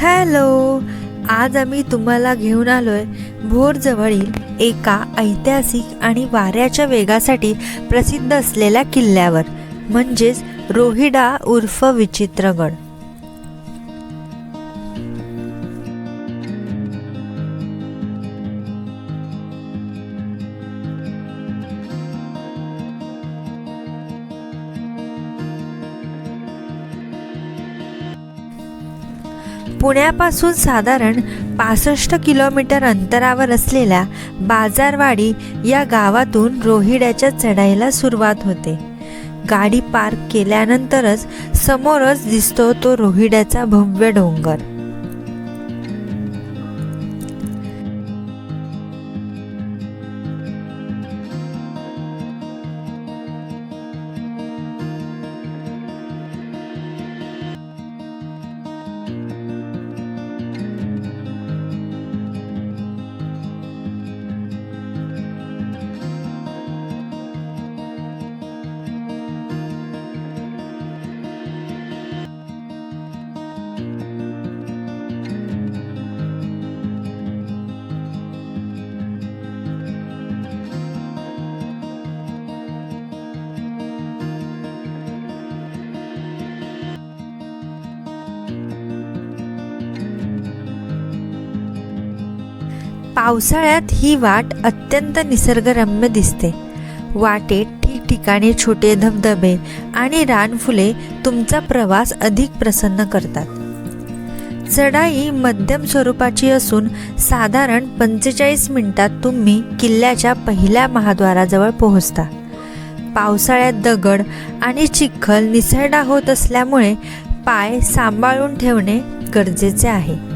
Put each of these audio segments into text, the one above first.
Hello. आज आम्ही तुम्हाला घेऊन आलोय भोरजवळील एका ऐतिहासिक आणि वाऱ्याच्या वेगासाठी प्रसिद्ध असलेल्या किल्ल्यावर, म्हणजेच रोहिडा उर्फ विचित्रगड. पुण्यापासून साधारण 65 किलोमीटर अंतरावर असलेल्या बाजारवाडी या गावातून रोहिड्याच्या चढाईला सुरुवात होते. गाडी पार्क केल्यानंतरच समोरच दिसतो तो रोहिड्याचा भव्य डोंगर. पावसाळ्यात ही वाट अत्यंत निसर्गरम्य दिसते. वाटेत ठिकठिकाणी छोटे धबधबे आणि रानफुले तुमचा प्रवास अधिक प्रसन्न करतात. चढाई मध्यम स्वरूपाची असून साधारण 45 मिनिटात तुम्ही किल्ल्याच्या पहिल्या महाद्वाराजवळ पोहोचता. पावसाळ्यात दगड आणि चिखल निसरडा होत असल्यामुळे पाय सांभाळून ठेवणे गरजेचे आहे.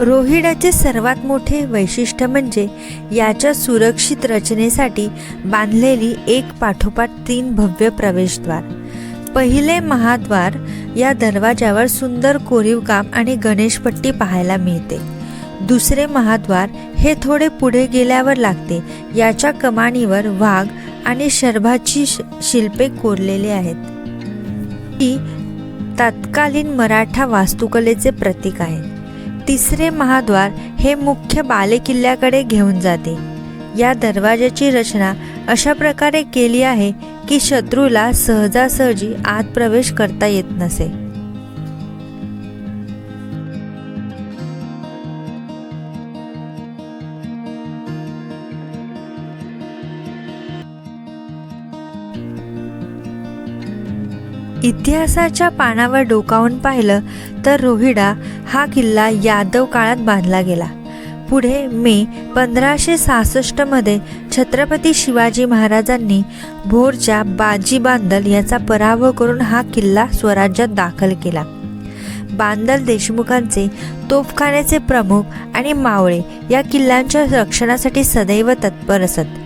रोहिडाचे सर्वात मोठे वैशिष्ट्य म्हणजे याच्या सुरक्षित रचनेसाठी बांधलेली एक पाठोपाठ 3 भव्य प्रवेशद्वार. पहिले महाद्वार या दरवाजावर सुंदर कोरीव काम आणि गणेशपट्टी पाहायला मिळते. दुसरे महाद्वार हे थोडे पुढे गेल्यावर लागते. याच्या कमानीवर वाघ आणि शर्भाची शिल्पे कोरलेली आहेत. ही तत्कालीन मराठा वास्तुकलेचे प्रतीक आहे. तिसरे महाद्वार हे मुख्य बालेकिल्ल्याकडे घेऊन जाते. या दरवाजाची रचना अशा प्रकारे केली आहे की शत्रूला सहजासहजी आत प्रवेश करता येत नसे. इतिहासाच्या पानावर डोकावून पाहिलं तर रोहिडा हा किल्ला यादव काळात बांधला गेला. पुढे मे 1566 मध्ये छत्रपती शिवाजी महाराजांनी भोरच्या बाजी बांदल याचा पराभव करून हा किल्ला स्वराज्यात दाखल केला. बांदल देशमुखांचे तोफखान्याचे प्रमुख आणि मावळे या किल्ल्यांच्या रक्षणासाठी सदैव तत्पर असत.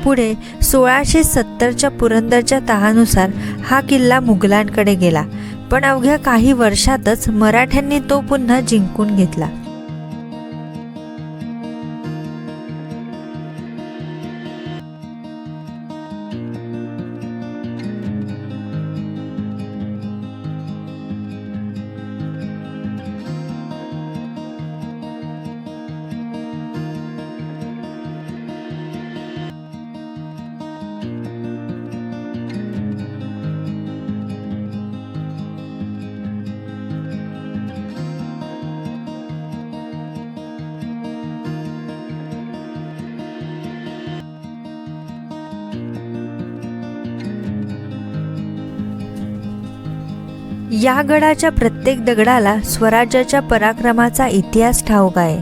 पुढे 1670च्या पुरंदरच्या तहानुसार हा किल्ला मुघलांकडे गेला, पण अवघ्या काही वर्षातच मराठ्यांनी तो पुन्हा जिंकून घेतला. या गडाच्या प्रत्येक दगडाला स्वराज्याच्या पराक्रमाचा इतिहास ठाऊक आहे.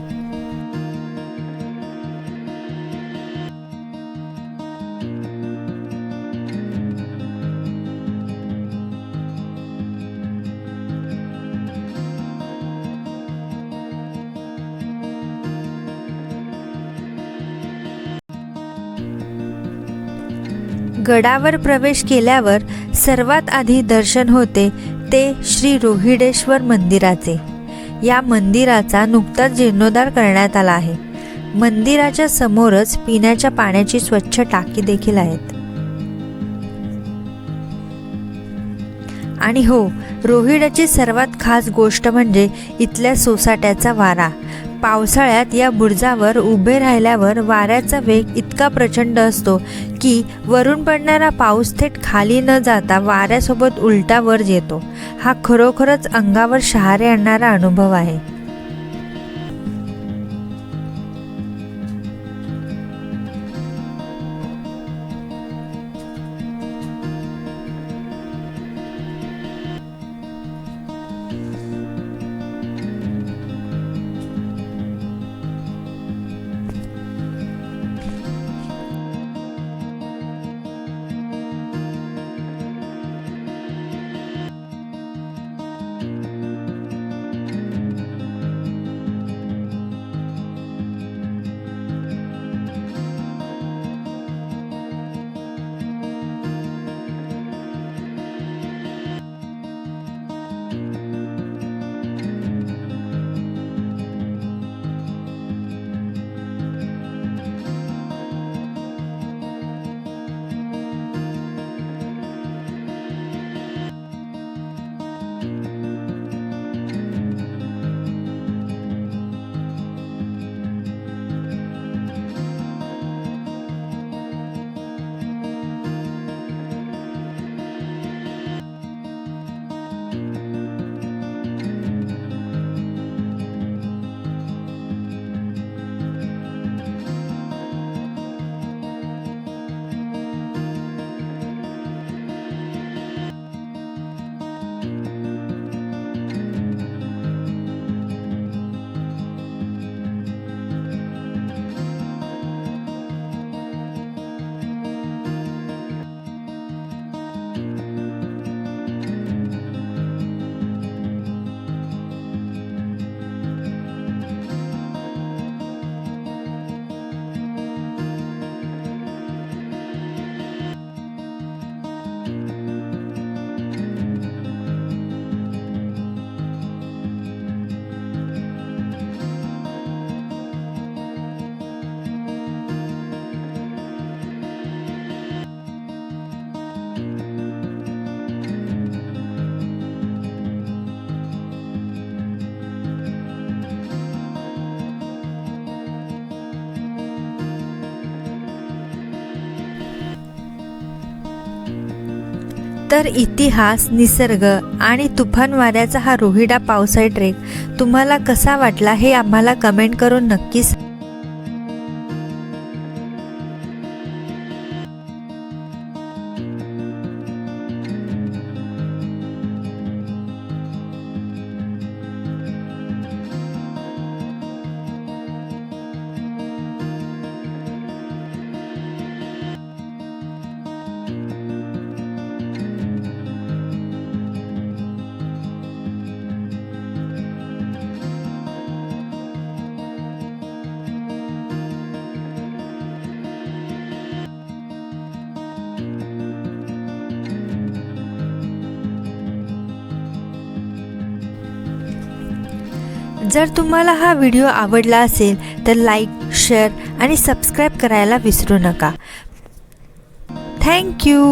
गडावर प्रवेश केल्यावर सर्वात आधी दर्शन होते ते श्री रोहिडेश्वर मंदिराचे. या मंदिराचा नुकताच जीर्णोद्धार करण्यात आला आहे. मंदिराच्या समोरच पिण्याच्या पाण्याची स्वच्छ टाकी देखील आहेत. आणि हो, रोहिडाची सर्वात खास गोष्ट म्हणजे इथल्या सोसाट्याचा वारा. पावसाळ्यात या बुरुजावर उभे राहिल्यावर वाऱ्याचा वेग इतका प्रचंड असतो की वरून पडणारा पाऊस थेट खाली न जाता वाऱ्यासोबत उलटा वर येतो. हा खरोखरच अंगावर शहारे आणणारा अनुभव आहे. तर इतिहास, निसर्ग आणि तुफान वाऱ्याचा हा रोहिडा पावसाळी ट्रेक तुम्हाला कसा वाटला हे आम्हाला कमेंट करून नक्की सांगा. जर तुम्हाला हा व्हिडिओ आवडला असेल तर लाईक, शेअर आणि सबस्क्राईब करायला विसरू नका. Thank you.